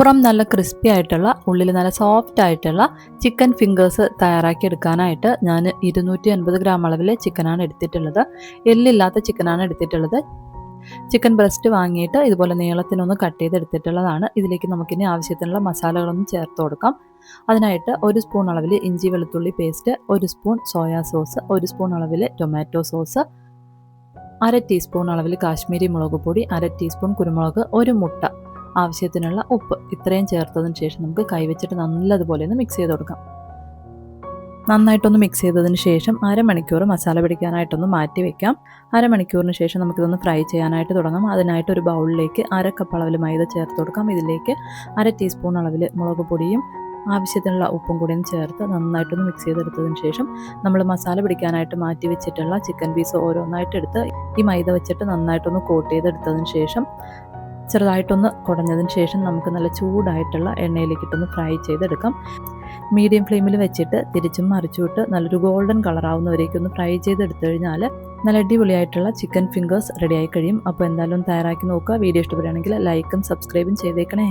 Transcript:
പുറം നല്ല ക്രിസ്പി ആയിട്ടുള്ള ഉള്ളിൽ നല്ല സോഫ്റ്റ് ആയിട്ടുള്ള ചിക്കൻ ഫിംഗേഴ്സ് തയ്യാറാക്കി എടുക്കാനായിട്ട് ഞാൻ 250 ഗ്രാം അളവിൽ ചിക്കനാണ് എടുത്തിട്ടുള്ളത്. എല്ലില്ലാത്ത ചിക്കനാണ് എടുത്തിട്ടുള്ളത്. ചിക്കൻ ബ്രസ്റ്റ് വാങ്ങിയിട്ട് ഇതുപോലെ നീളത്തിനൊന്ന് കട്ട് ചെയ്തെടുത്തിട്ടുള്ളതാണ്. ഇതിലേക്ക് നമുക്കിനി ആവശ്യത്തിനുള്ള മസാലകളൊന്നും ചേർത്ത് കൊടുക്കാം. അതിനായിട്ട് 1 സ്പൂൺ അളവിൽ ഇഞ്ചി വെളുത്തുള്ളി paste, 1 spoon soya sauce, 1 spoon അളവിൽ ടൊമാറ്റോ സോസ്, 1/2 ടീസ്പൂൺ അളവിൽ കാശ്മീരി മുളക് പൊടി, 1/2 ടീസ്പൂൺ കുരുമുളക്, 1 മുട്ട, ആവശ്യത്തിനുള്ള ഉപ്പ് ഇത്രയും ചേർത്തതിന് ശേഷം നമുക്ക് കൈവച്ചിട്ട് നല്ലതുപോലെ ഒന്ന് മിക്സ് ചെയ്ത് കൊടുക്കാം. നന്നായിട്ടൊന്ന് മിക്സ് ചെയ്തതിന് ശേഷം അരമണിക്കൂർ മസാല പിടിക്കാനായിട്ടൊന്ന് മാറ്റി വെക്കാം. അരമണിക്കൂറിന് ശേഷം നമുക്കിതൊന്ന് ഫ്രൈ ചെയ്യാനായിട്ട് തുടങ്ങാം. അതിനായിട്ട് ഒരു ബൗളിലേക്ക് 1/2 കപ്പ് അളവിൽ മൈദ ചേർത്ത് കൊടുക്കാം. ഇതിലേക്ക് 1/2 ടീസ്പൂൺ അളവിൽ മുളക് പൊടിയും ആവശ്യത്തിനുള്ള ഉപ്പും കൂടിയും ചേർത്ത് നന്നായിട്ടൊന്ന് മിക്സ് ചെയ്തെടുത്തതിന് ശേഷം നമ്മൾ മസാല പിടിക്കാനായിട്ട് മാറ്റി വെച്ചിട്ടുള്ള ചിക്കൻ പീസ് ഓരോന്നായിട്ട് എടുത്ത് ഈ മൈദ വെച്ചിട്ട് നന്നായിട്ടൊന്ന് കോട്ട് ചെയ്തെടുത്തതിന് ശേഷം ചെറുതായിട്ടൊന്ന് കുടഞ്ഞതിന് ശേഷം നമുക്ക് നല്ല ചൂടായിട്ടുള്ള എണ്ണയിലേക്കിട്ടൊന്ന് ഫ്രൈ ചെയ്തെടുക്കാം. മീഡിയം ഫ്ലെയിമിൽ വെച്ചിട്ട് തിരിച്ചും മറിച്ചുവിട്ട് നല്ലൊരു ഗോൾഡൻ കളറാവുന്നവരേക്കൊന്ന് ഫ്രൈ ചെയ്തെടുത്തു കഴിഞ്ഞാൽ നല്ല അടിപൊളിയായിട്ടുള്ള ചിക്കൻ ഫിംഗേഴ്സ് റെഡിയായി കഴിയും. അപ്പോൾ എന്തായാലും തയ്യാറാക്കി നോക്കുക. വീഡിയോ ഇഷ്ടപ്പെടുകയാണെങ്കിൽ ലൈക്കും സബ്സ്ക്രൈബും ചെയ്തേക്കണേ.